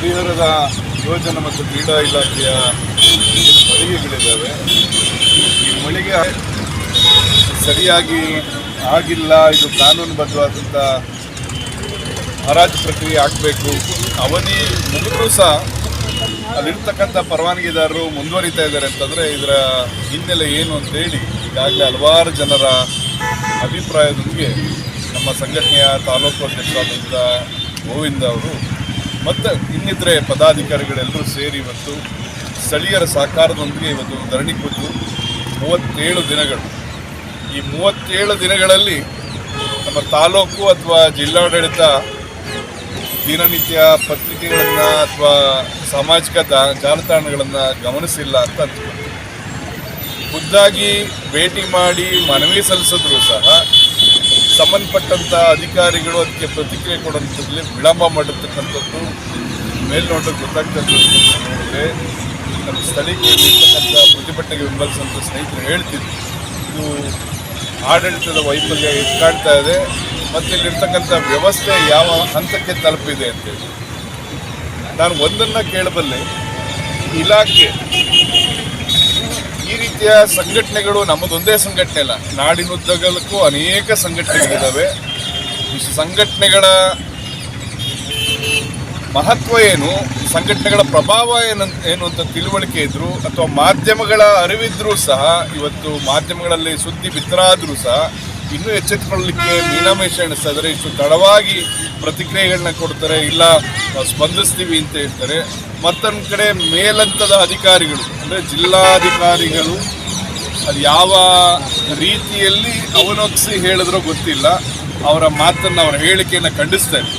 ಹರಿಹರದ ಯೋಜನೆ ಮತ್ತು ಕ್ರೀಡಾ ಇಲಾಖೆಯ ಮಳಿಗೆಗಳಿದ್ದಾವೆ. ಈ ಮಳಿಗೆ ಸರಿಯಾಗಿ ಆಗಿಲ್ಲ, ಇದು ಕಾನೂನುಬದ್ಧವಾದಂಥ ಹರಾಜು ಪ್ರಕ್ರಿಯೆ ಆಗಬೇಕು. ಅವಧಿ ಮುಗಿದ್ರೂ ಸಹ ಅಲ್ಲಿರ್ತಕ್ಕಂಥ ಪರವಾನಗಿದಾರರು ಮುಂದುವರಿತಾ ಇದ್ದಾರೆ ಅಂತಂದರೆ ಇದರ ಹಿನ್ನೆಲೆ ಏನು ಅಂತೇಳಿ ಈಗಾಗಲೇ ಹಲವಾರು ಜನರ ಅಭಿಪ್ರಾಯದೊಂದಿಗೆ ನಮ್ಮ ಸಂಘಟನೆಯ ತಾಲೂಕು ಅಧ್ಯಕ್ಷರಾದಂಥ ಗೋವಿಂದ ಅವರು ಮತ್ತು ಇನ್ನಿತರೆ ಪದಾಧಿಕಾರಿಗಳೆಲ್ಲರೂ ಸೇರಿ ಇವತ್ತು ಸ್ಥಳೀಯರ ಸಹಕಾರದೊಂದಿಗೆ ಇವತ್ತು ಧರಣಿ ಕೂತು 37 ದಿನಗಳು. ಈ 37 ದಿನಗಳಲ್ಲಿ ನಮ್ಮ ತಾಲೂಕು ಅಥವಾ ಜಿಲ್ಲಾಡಳಿತ ದಿನನಿತ್ಯ ಪತ್ರಿಕೆಗಳನ್ನು ಅಥವಾ ಸಾಮಾಜಿಕ ಜಾಲತಾಣಗಳನ್ನು ಗಮನಿಸಿಲ್ಲ ಅಂತ ಅನ್ಸ್ಕೊಂಡು ಖುದ್ದಾಗಿ ಭೇಟಿ ಮಾಡಿ ಮನವಿ ಸಲ್ಲಿಸಿದ್ರು ಸಹ ಸಂಬಂಧಪಟ್ಟಂಥ ಅಧಿಕಾರಿಗಳು ಅದಕ್ಕೆ ಪ್ರತಿಕ್ರಿಯೆ ಕೊಡುವಂಥದ್ರಲ್ಲಿ ವಿಳಂಬ ಮಾಡಿರ್ತಕ್ಕಂಥದ್ದು ಮೇಲ್ನೋಟಕ್ಕೆ ಗೊತ್ತಾಗ್ತದೆ. ನೋಡಿದ್ರೆ ನಮ್ಮ ಸ್ಥಳೀಯರ್ತಕ್ಕಂಥ ಪ್ರತಿಭಟನೆಗೆ ಬೆಂಬಲಿಸುವಂಥ ಸ್ನೇಹಿತರು ಹೇಳ್ತಿದ್ರು, ಇದು ಆಡಳಿತದ ವೈಫಲ್ಯ ಎಷ್ಟು ಕಾಣ್ತಾ ಇದೆ ಮತ್ತು ಇಲ್ಲಿರ್ತಕ್ಕಂಥ ವ್ಯವಸ್ಥೆ ಯಾವ ಹಂತಕ್ಕೆ ತಲುಪಿದೆ ಅಂತೇಳಿ. ನಾನು ಒಂದನ್ನು ಕೇಳಬಲ್ಲೆ, ಇಲಾಖೆ ಈ ರೀತಿಯ ಸಂಘಟನೆಗಳು ನಮ್ಮದೊಂದೇ ಸಂಘಟನೆ ಅಲ್ಲ, ನಾಡಿನುದ್ದಗಲಕ್ಕೂ ಅನೇಕ ಸಂಘಟನೆಗಳಿದ್ದಾವೆ. ಈ ಸಂಘಟನೆಗಳ ಮಹತ್ವ ಏನು, ಸಂಘಟನೆಗಳ ಪ್ರಭಾವ ಏನು ಅಂತ ತಿಳುವಳಿಕೆ ಇದ್ದರೂ ಅಥವಾ ಮಾಧ್ಯಮಗಳ ಅರಿವಿದ್ರೂ ಸಹ ಇವತ್ತು ಮಾಧ್ಯಮಗಳಲ್ಲಿ ಸುದ್ದಿ ಬಿತ್ತರಾದರೂ ಸಹ ಇನ್ನೂ ಎಚ್ಚೆತ್ತುಕೊಳ್ಳಲಿಕ್ಕೆ ಮೀನಾಮೇಷ ಎಣಿಸ್ತಾ ಇದ್ದಾರೆ. ಇಷ್ಟು ತಡವಾಗಿ ಪ್ರತಿಕ್ರಿಯೆಗಳನ್ನ ಕೊಡ್ತಾರೆ, ಇಲ್ಲ ಸ್ಪಂದಿಸ್ತೀವಿ ಅಂತ ಹೇಳ್ತಾರೆ. ಮತ್ತೊಂದು ಕಡೆ ಮೇಲಂತದ ಅಧಿಕಾರಿಗಳು ಅಂದರೆ ಜಿಲ್ಲಾಧಿಕಾರಿಗಳು ಅದು ಯಾವ ರೀತಿಯಲ್ಲಿ ಅವನೊಗಿಸಿ ಹೇಳಿದ್ರೋ ಗೊತ್ತಿಲ್ಲ, ಅವರ ಮಾತನ್ನು ಅವರ ಹೇಳಿಕೆಯನ್ನು ಖಂಡಿಸ್ತಾರೆ.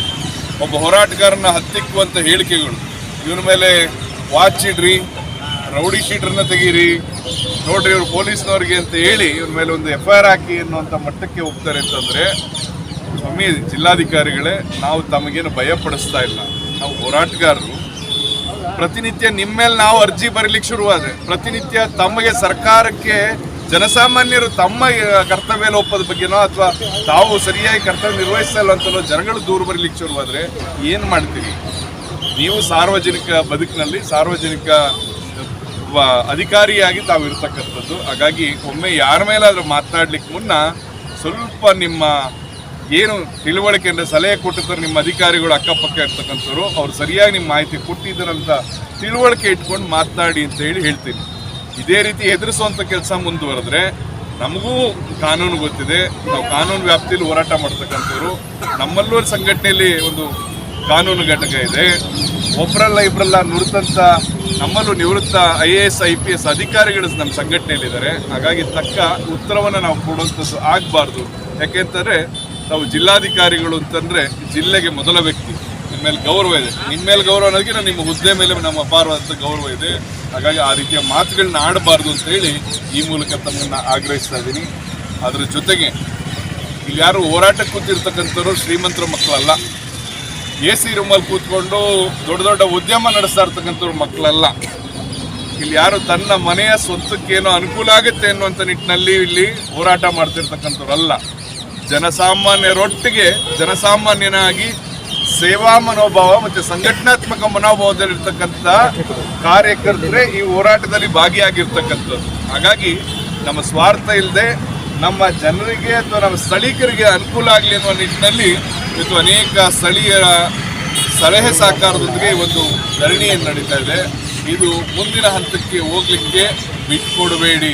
ಒಬ್ಬ ಹೋರಾಟಗಾರನ ಹತ್ತಿಕ್ಕುವಂಥ ಹೇಳಿಕೆಗಳು, ಇವನ ಮೇಲೆ ವಾಚ್ ಇಡ್ರಿ, ರೌಡಿ ಶೀಟ್ರನ್ನ ತೆಗೀರಿ, ನೋಡ್ರಿ ಇವರು ಪೊಲೀಸ್ನವ್ರಿಗೆ ಅಂತ ಹೇಳಿ ಇವನ ಮೇಲೆ ಒಂದು FIR ಹಾಕಿ ಅನ್ನುವಂಥ ಮಟ್ಟಕ್ಕೆ ಹೋಗ್ತಾರೆ ಅಂತಂದರೆ, ಸ್ವಾಮಿ ಜಿಲ್ಲಾಧಿಕಾರಿಗಳೇ, ನಾವು ತಮಗೇನು ಭಯಪಡಿಸ್ತಾ ಇಲ್ಲ. ನಾವು ಹೋರಾಟಗಾರರು, ಪ್ರತಿನಿತ್ಯ ನಿಮ್ಮ ಮೇಲೆ ನಾವು ಅರ್ಜಿ ಬರೀಲಿಕ್ಕೆ ಶುರುವಾದರೆ ಪ್ರತಿನಿತ್ಯ ತಮಗೆ ಸರ್ಕಾರಕ್ಕೆ ಜನಸಾಮಾನ್ಯರು ತಮ್ಮ ಕರ್ತವ್ಯ ಲೋಪದ ಬಗ್ಗೆನೋ ಅಥವಾ ತಾವು ಸರಿಯಾಗಿ ಕರ್ತವ್ಯ ನಿರ್ವಹಿಸ್ತಾ ಇಲ್ಲ ಅಂತಲೋ ಜನಗಳು ದೂರ ಬರಲಿಕ್ಕೆ ಶುರುವಾದರೆ ಏನು ಮಾಡ್ತೀರಿ? ನೀವು ಸಾರ್ವಜನಿಕ ಬದುಕಿನಲ್ಲಿ ಸಾರ್ವಜನಿಕ ಅಧಿಕಾರಿಯಾಗಿ ತಾವು ಇರ್ತಕ್ಕಂಥದ್ದು. ಹಾಗಾಗಿ ಒಮ್ಮೆ ಯಾರ ಮೇಲಾದರೂ ಮಾತನಾಡಲಿಕ್ಕೆ ಮುನ್ನ ಸ್ವಲ್ಪ ನಿಮ್ಮ ಏನು ತಿಳುವಳಿಕೆ ಅಂದರೆ ಸಲಹೆ ಕೊಟ್ಟಿರ್ತಾರೆ ನಿಮ್ಮ ಅಧಿಕಾರಿಗಳು ಅಕ್ಕಪಕ್ಕ ಇರ್ತಕ್ಕಂಥವ್ರು, ಅವ್ರು ಸರಿಯಾಗಿ ನಿಮ್ಮ ಮಾಹಿತಿ ಕೊಟ್ಟಿದ್ದಾರಂತ ತಿಳುವಳಿಕೆ ಇಟ್ಕೊಂಡು ಮಾತನಾಡಿ ಅಂತ ಹೇಳ್ತೀನಿ. ಇದೇ ರೀತಿ ಎದುರಿಸುವಂಥ ಕೆಲಸ ಮುಂದುವರೆದ್ರೆ ನಮಗೂ ಕಾನೂನು ಗೊತ್ತಿದೆ, ನಾವು ಕಾನೂನು ವ್ಯಾಪ್ತಿಯಲ್ಲಿ ಹೋರಾಟ ಮಾಡ್ತಕ್ಕಂಥವ್ರು. ನಮ್ಮಲ್ಲೂ ಸಂಘಟನೆಯಲ್ಲಿ ಒಂದು ಕಾನೂನು ಘಟಕ ಇದೆ. ಒಬ್ಬರಲ್ಲ ಇಬ್ಬರಲ್ಲ ನುರಿತಂಥ ನಮ್ಮಲ್ಲೂ ನಿವೃತ್ತ IAS IPS ಅಧಿಕಾರಿಗಳು ನಮ್ಮ ಸಂಘಟನೆಯಲ್ಲಿದ್ದಾರೆ. ಹಾಗಾಗಿ ತಕ್ಕ ಉತ್ತರವನ್ನು ನಾವು ಕೊಡುವಂಥದ್ದು ಆಗಬಾರ್ದು. ಯಾಕೆಂತಂದರೆ ನಾವು ಜಿಲ್ಲಾಧಿಕಾರಿಗಳು ಅಂತಂದರೆ ಜಿಲ್ಲೆಗೆ ಮೊದಲ ವ್ಯಕ್ತಿ, ನಿಮ್ಮ ಮೇಲೆ ಗೌರವ ಇದೆ. ನಿಮ್ಮ ಮೇಲೆ ಗೌರವ ಅನ್ನೋದಕ್ಕಿಂತ ನಿಮ್ಮ ಹುದ್ದೆ ಮೇಲೆ ನಮ್ಮ ಅಪಾರವಾದ ಗೌರವ ಇದೆ. ಹಾಗಾಗಿ ಆ ರೀತಿಯ ಮಾತುಗಳನ್ನ ಆಡಬಾರ್ದು ಅಂತೇಳಿ ಈ ಮೂಲಕ ತಮ್ಮನ್ನು ಆಗ್ರಹಿಸ್ತಾ ಇದ್ದೀನಿ. ಅದರ ಜೊತೆಗೆ ಇಲ್ಲಿ ಯಾರು ಹೋರಾಟಕ್ಕೆ ಕೂತಿರ್ತಕ್ಕಂಥವ್ರು ಶ್ರೀಮಂತರ ಮಕ್ಕಳಲ್ಲ, AC ರೂಮಲ್ಲಿ ಕೂತ್ಕೊಂಡು ದೊಡ್ಡ ದೊಡ್ಡ ಉದ್ಯಮ ನಡೆಸ್ತಾ ಇರ್ತಕ್ಕಂಥವ್ರ ಮಕ್ಕಳಲ್ಲ. ಇಲ್ಲಿ ಯಾರು ತನ್ನ ಮನೆಯ ಸ್ವಂತಕ್ಕೇನೋ ಅನುಕೂಲ ಆಗುತ್ತೆ ಅನ್ನುವಂಥ ನಿಟ್ಟಿನಲ್ಲಿ ಇಲ್ಲಿ ಹೋರಾಟ ಮಾಡ್ತಿರ್ತಕ್ಕಂಥವ್ರಲ್ಲ. ಜನಸಾಮಾನ್ಯರೊಟ್ಟಿಗೆ ಜನಸಾಮಾನ್ಯನಾಗಿ ಸೇವಾ ಮನೋಭಾವ ಮತ್ತು ಸಂಘಟನಾತ್ಮಕ ಮನೋಭಾವದಲ್ಲಿರ್ತಕ್ಕಂಥ ಕಾರ್ಯಕರ್ತರೇ ಈ ಹೋರಾಟದಲ್ಲಿ ಭಾಗಿಯಾಗಿರ್ತಕ್ಕಂಥದ್ದು. ಹಾಗಾಗಿ ನಮ್ಮ ಸ್ವಾರ್ಥ ಇಲ್ಲದೆ ನಮ್ಮ ಜನರಿಗೆ ಅಥವಾ ನಮ್ಮ ಸ್ಥಳೀಕರಿಗೆ ಅನುಕೂಲ ಆಗಲಿ ಅನ್ನುವ ನಿಟ್ಟಿನಲ್ಲಿ ಇವತ್ತು ಅನೇಕ ಸ್ಥಳೀಯರ ಸಲಹೆ ಸಹಕಾರದೊಂದಿಗೆ ಒಂದು ಧರಣಿಯನ್ನು ನಡೀತಾ ಇದೆ. ಇದು ಮುಂದಿನ ಹಂತಕ್ಕೆ ಹೋಗಲಿಕ್ಕೆ ಬಿಟ್ಕೊಡಬೇಡಿ.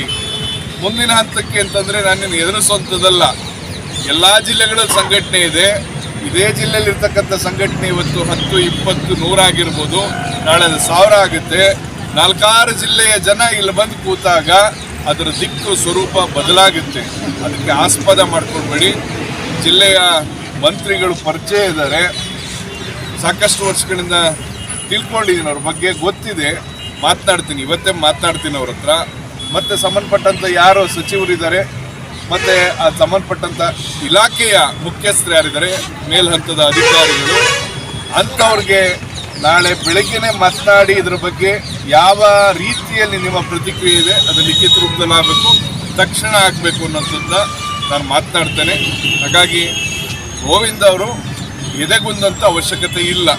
ಮುಂದಿನ ಹಂತಕ್ಕೆ ಅಂತಂದರೆ ನಾನೇನು ಎದುರಿಸುವಂಥದ್ದಲ್ಲ. ಎಲ್ಲ ಜಿಲ್ಲೆಗಳಲ್ಲಿ ಸಂಘಟನೆ ಇದೆ. ಇದೇ ಜಿಲ್ಲೆಯಲ್ಲಿರ್ತಕ್ಕಂಥ ಸಂಘಟನೆ ಇವತ್ತು 10, 20, 100 ಆಗಿರ್ಬೋದು, ನಾಳೆ ಅದು 1000 ಆಗುತ್ತೆ. 4-6 ಜಿಲ್ಲೆಯ ಜನ ಇಲ್ಲಿ ಬಂದು ಕೂತಾಗ ಅದರ ದಿಕ್ಕು ಸ್ವರೂಪ ಬದಲಾಗುತ್ತೆ. ಅದಕ್ಕೆ ಆಸ್ಪದ ಮಾಡ್ಕೊಳ್ಬೇಡಿ. ಜಿಲ್ಲೆಯ ಮಂತ್ರಿಗಳು ಪರಿಚಯ ಇದ್ದಾರೆ, ಸಾಕಷ್ಟು ವರ್ಷಗಳಿಂದ ತಿಳ್ಕೊಂಡಿದ್ದೀನಿ, ಅವ್ರ ಬಗ್ಗೆ ಗೊತ್ತಿದೆ. ಮಾತನಾಡ್ತೀನಿ, ಇವತ್ತೇ ಮಾತನಾಡ್ತೀನಿ ಅವ್ರ ಹತ್ರ. ಮತ್ತು ಸಂಬಂಧಪಟ್ಟಂಥ ಯಾರು ಸಚಿವರಿದ್ದಾರೆ ಮತ್ತು ಆ ಸಂಬಂಧಪಟ್ಟಂಥ ಇಲಾಖೆಯ ಮುಖ್ಯಸ್ಥರು ಯಾರಿದ್ದಾರೆ, ಮೇಲ್ಹಂತದ ಅಧಿಕಾರಿಗಳು, ಅಂಥವ್ರಿಗೆ ನಾಳೆ ಬೆಳಗ್ಗೆನೇ ಮಾತನಾಡಿ ಇದರ ಬಗ್ಗೆ ಯಾವ ರೀತಿಯಲ್ಲಿ ನಿಮ್ಮ ಪ್ರತಿಕ್ರಿಯೆ ಇದೆ ಅದು ಲಿಖಿತ ರೂಪದಲ್ಲಿ ಆಗಬೇಕು, ತಕ್ಷಣ ಆಗಬೇಕು ಅನ್ನೋದನ್ನ ನಾನು ಮಾತನಾಡ್ತೇನೆ. ಹಾಗಾಗಿ ಗೋವಿಂದ ಅವರು ಎದೆಗುಂದಂಥ ಅವಶ್ಯಕತೆ ಇಲ್ಲ.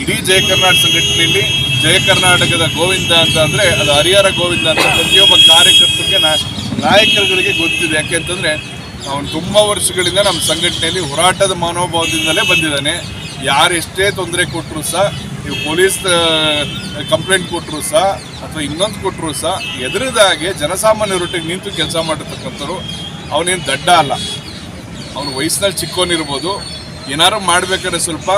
ಇಡೀ ಜಯ ಕರ್ನಾಟಕ ಸಂಘಟನೆಯಲ್ಲಿ ಜಯ ಕರ್ನಾಟಕದ ಗೋವಿಂದ ಅಂತ ಅಂದರೆ ಅದು ಹರಿಹರ ಗೋವಿಂದ ಅಂತ ಪ್ರತಿಯೊಬ್ಬ ಕಾರ್ಯಕರ್ತರಿಗೆ ನಾಯಕರುಗಳಿಗೆ ಗೊತ್ತಿದೆ. ಯಾಕೆಂತಂದರೆ ಅವನು ತುಂಬ ವರ್ಷಗಳಿಂದ ನಮ್ಮ ಸಂಘಟನೆಯಲ್ಲಿ ಹೋರಾಟದ ಮನೋಭಾವದಿಂದಲೇ ಬಂದಿದ್ದಾನೆ. ಯಾರು ಎಷ್ಟೇ ತೊಂದರೆ ಕೊಟ್ಟರು ಸಹ, ನೀವು ಪೊಲೀಸ್ ಕಂಪ್ಲೇಂಟ್ ಕೊಟ್ಟರು ಸಹ ಅಥವಾ ಇನ್ನೊಂದು ಕೊಟ್ಟರು ಸಹ ಎದುರಿದಾಗೆ ಜನಸಾಮಾನ್ಯರೊಟ್ಟಿಗೆ ನಿಂತು ಕೆಲಸ ಮಾಡಿರ್ತಕ್ಕಂಥವ್ರು. ಅವನೇನು ದಡ್ಡ ಅಲ್ಲ, ಅವನು ವಯಸ್ಸಿನಲ್ಲಿ ಚಿಕ್ಕವನಿರ್ಬೋದು. ಏನಾರು ಮಾಡಬೇಕಾದ್ರೆ ಸ್ವಲ್ಪ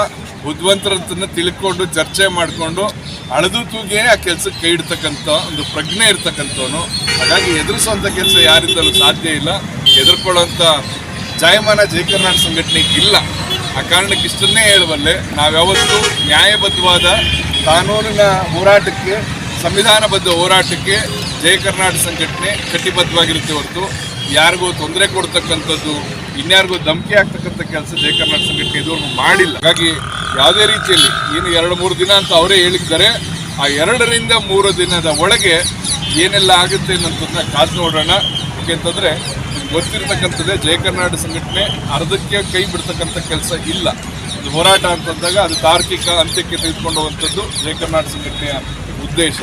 ಬುದ್ಧಿವಂತರನ್ನ ತಿಳ್ಕೊಂಡು ಚರ್ಚೆ ಮಾಡಿಕೊಂಡು ಅಳೆದು ತೂಗಿಯೇ ಆ ಕೆಲಸಕ್ಕೆ ಕೈ ಇಡ್ತಕ್ಕಂಥ ಒಂದು ಪ್ರಜ್ಞೆ ಇರ್ತಕ್ಕಂಥವನು. ಹಾಗಾಗಿ ಎದುರಿಸುವಂಥ ಕೆಲಸ ಯಾರಿಂದಲೂ ಸಾಧ್ಯ ಇಲ್ಲ. ಎದುರ್ಕೊಳ್ಳೋಂಥ ಜಾಯಮಾನ ಜಯ ಕರ್ನಾಟಕ ಸಂಘಟನೆಗೆ ಇಲ್ಲ. ಆ ಕಾರಣಕ್ಕೆ ಇಷ್ಟನ್ನೇ ಹೇಳುವಲ್ಲೇ, ನಾವ್ಯಾವತ್ತೂ ನ್ಯಾಯಬದ್ಧವಾದ ಕಾನೂನಿನ ಹೋರಾಟಕ್ಕೆ, ಸಂವಿಧಾನಬದ್ಧ ಹೋರಾಟಕ್ಕೆ ಜಯ ಕರ್ನಾಟಕ ಸಂಘಟನೆ ಕಟಿಬದ್ಧವಾಗಿರುತ್ತೆ ಹೊರತು ಯಾರಿಗೂ ತೊಂದರೆ ಕೊಡ್ತಕ್ಕಂಥದ್ದು, ಇನ್ಯಾರಿಗೂ ಧಮಕಿ ಆಗ್ತಕ್ಕಂಥ ಕೆಲಸ ಜಯ ಕರ್ನಾಟಕ ಸಂಘಟನೆ ಇದುವರೆಗೂ ಮಾಡಿಲ್ಲ. ಹಾಗಾಗಿ ಯಾವುದೇ ರೀತಿಯಲ್ಲಿ ಏನು 2-3 ದಿನ ಅಂತ ಅವರೇ ಹೇಳಿದ್ದಾರೆ, ಆ 2ರಿಂದ 3 ದಿನದ ಒಳಗೆ ಏನೆಲ್ಲ ಆಗುತ್ತೆ ಅನ್ನೋದನ್ನ ಕಾದು ನೋಡೋಣ. ಯಾಕೆಂತಂದರೆ ಗೊತ್ತಿರ್ತಕ್ಕಂಥದ್ದೇ ಜಯ ಕರ್ನಾಟಕ ಸಂಘಟನೆ ಅರ್ಧಕ್ಕೆ ಕೈ ಬಿಡ್ತಕ್ಕಂಥ ಕೆಲಸ ಇಲ್ಲ. ಅದು ಹೋರಾಟ ಅಂತಂದಾಗ ಅದು ತಾರ್ಕಿಕ ಅಂತ್ಯಕ್ಕೆ ತೆಗೆದುಕೊಂಡು ಹೋಗುವಂಥದ್ದು ಜಯ ಕರ್ನಾಟಕ ಸಂಘಟನೆಯ ಉದ್ದೇಶ.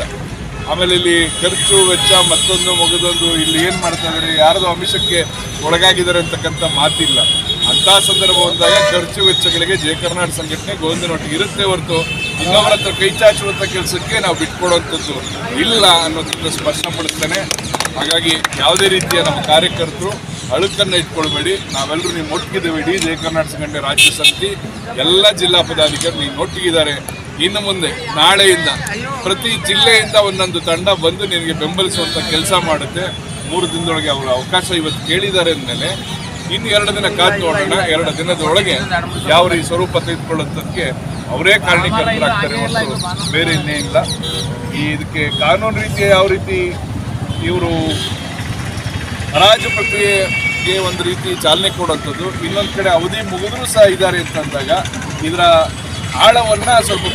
ಆಮೇಲೆ ಇಲ್ಲಿ ಖರ್ಚು ವೆಚ್ಚ ಮತ್ತೊಂದು ಮಗದೊಂದು ಇಲ್ಲಿ ಏನು ಮಾಡ್ತಾ ಇದ್ದಾರೆ, ಯಾರದೋ ಅಂಶಕ್ಕೆ ಒಳಗಾಗಿದ್ದಾರೆ ಅಂತಕ್ಕಂಥ ಮಾತಿಲ್ಲ. ಅಂಥ ಸಂದರ್ಭ ಬಂದಾಗ ಖರ್ಚು ವೆಚ್ಚಗಳಿಗೆ ಜಯ ಕರ್ನಾಟಕ ಸಂಘಟನೆ ಗೋವಿಂದನೊಟ್ಟಿಗೆ ಇರುತ್ತೆ ಹೊರತು ಇನ್ನೊಬ್ಬರ ಹತ್ರ ಕೈ ಚಾಚುವಂಥ ಕೆಲಸಕ್ಕೆ ನಾವು ಬಿಟ್ಕೊಡುವಂಥದ್ದು ಇಲ್ಲ ಅನ್ನೋದನ್ನು ಸ್ಪಷ್ಟಪಡಿಸ್ತೇನೆ. ಹಾಗಾಗಿ ಯಾವುದೇ ರೀತಿಯ ನಮ್ಮ ಕಾರ್ಯಕರ್ತರು ಅಳುಕನ್ನು ಇಟ್ಕೊಳ್ಬೇಡಿ. ನಾವೆಲ್ಲರೂ ನೀವು ಒಟ್ಟಿಗಿದ್ದೇವೆ. ಇಡೀ ಜಯ ಕರ್ನಾಟಕ ಸಂಘಟನೆ ರಾಜ್ಯ ಸಮಿತಿ ಎಲ್ಲ ಜಿಲ್ಲಾ ಪದಾಧಿಕಾರಿ ನೀವು ಒಟ್ಟಿಗಿದ್ದಾರೆ. ಇನ್ನು ಮುಂದೆ ನಾಳೆಯಿಂದ ಪ್ರತಿ ಜಿಲ್ಲೆಯಿಂದ ಒಂದೊಂದು ತಂಡ ಬಂದು ನಿನಗೆ ಬೆಂಬಲಿಸುವಂಥ ಕೆಲಸ ಮಾಡುತ್ತೆ. 3 ದಿನದೊಳಗೆ ಅವರು ಅವಕಾಶ ಇವತ್ತು ಕೇಳಿದ್ದಾರೆ ಅಂದಮೇಲೆ ಇನ್ನು 2 ದಿನ ಕಾದು ನೋಡೋಣ. 2 ದಿನದೊಳಗೆ ಯಾವ ರೀತಿ ಸ್ವರೂಪ ತೆಗೆದುಕೊಳ್ಳೋದಕ್ಕೆ ಅವರೇ ಕಾರಣೀಕರ್ತರಾಗ್ತಾರೆ ಹೊರತು ಬೇರೆ ಇನ್ನೇ ಇಲ್ಲ. ಇದಕ್ಕೆ ಕಾನೂನು ರೀತಿಯ ಯಾವ ರೀತಿ ಇವರು ಹರಾಜು ಪ್ರಕ್ರಿಯೆಗೆ ಒಂದು ರೀತಿ ಚಾಲನೆ ಕೊಡುವಂಥದ್ದು, ಇನ್ನೊಂದು ಕಡೆ ಅವಧಿ ಮುಗಿದ್ರೂ ಸಹ ಇದ್ದಾರೆ ಅಂತಂದಾಗ ಇದರ ಆಳವನ್ನು ಸ್ವಲ್ಪ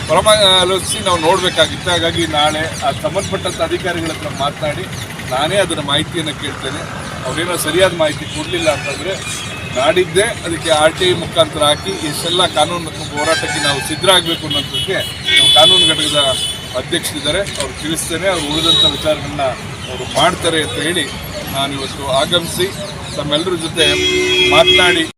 ಪರಮಾಲೋಚಿಸಿ ನಾವು ನೋಡಬೇಕಾಗಿತ್ತು. ಹಾಗಾಗಿ ನಾಳೆ ಆ ಸಂಬಂಧಪಟ್ಟಂಥ ಅಧಿಕಾರಿಗಳ ಹತ್ರ ಮಾತನಾಡಿ ನಾನೇ ಅದರ ಮಾಹಿತಿಯನ್ನು ಕೇಳ್ತೇನೆ. ಅವರೇನೋ ಸರಿಯಾದ ಮಾಹಿತಿ ಕೊಡಲಿಲ್ಲ ಅಂತಂದರೆ ನಾಡಿದ್ದೇ ಅದಕ್ಕೆ RTI ಮುಖಾಂತರ ಹಾಕಿ ಎಷ್ಟೆಲ್ಲ ಕಾನೂನು ಹೋರಾಟಕ್ಕೆ ನಾವು ಸಿದ್ಧರಾಗಬೇಕು ಅನ್ನೋದಕ್ಕೆ ನಾವು ಕಾನೂನು ಘಟಕದ ಅಧ್ಯಕ್ಷರಿದ್ದಾರೆ, ಅವ್ರು ತಿಳಿಸ್ತೇನೆ. ಅವ್ರು ಉಳಿದಂಥ ವಿಚಾರಗಳನ್ನ ಅವರು ಮಾಡ್ತಾರೆ ಅಂತ ಹೇಳಿ ನಾನಿವತ್ತು ಆಗಮಿಸಿ ತಮ್ಮೆಲ್ಲರ ಜೊತೆ ಮಾತನಾಡಿ